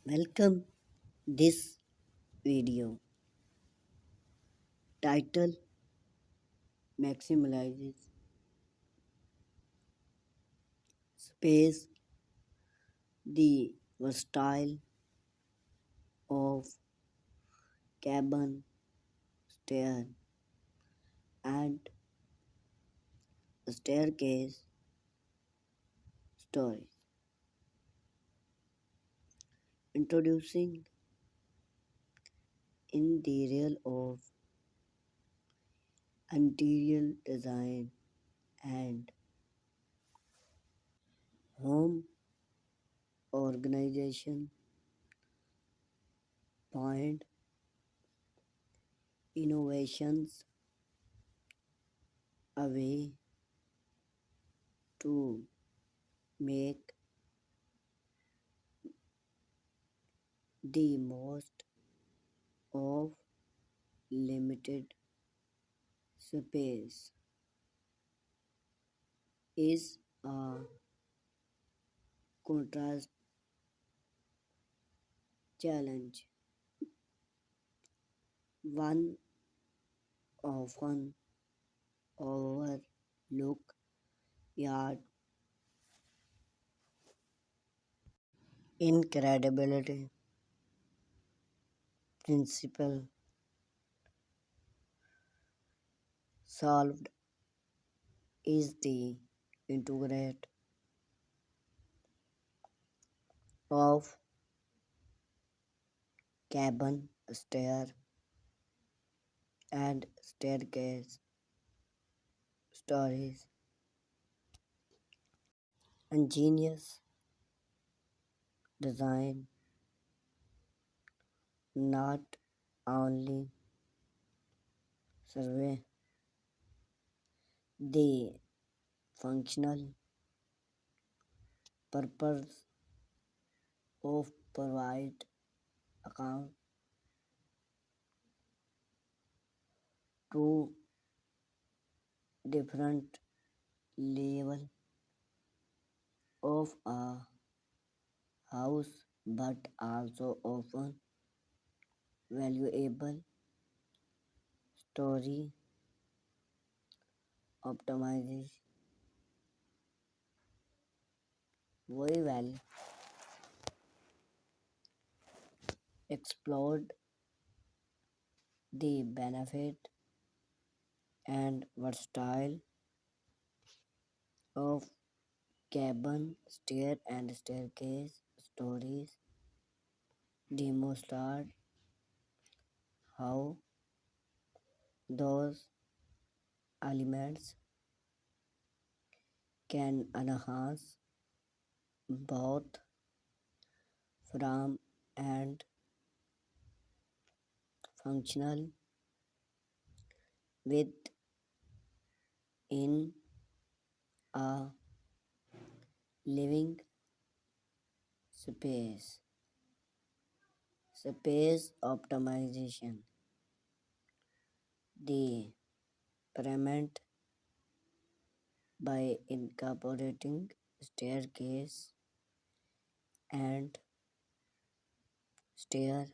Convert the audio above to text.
Welcome this video title maximizes space the versatile of cabin stair and staircase stories. Introducing in the realm of interior design and home organization point innovations a way to make the most of limited space is a contrast challenge. One often overlooked yet incredibility principle solved is the integrate of cabin stair and staircase stories. Ingenious design not only survey the functional purpose of provide account to different level of a house but also often valuable story optimizes very well explored the benefit and versatile of cabin stair and staircase stories demonstrate how those elements can enhance both form and functional within a living space. Space optimization. The pyramid by incorporating staircase and stair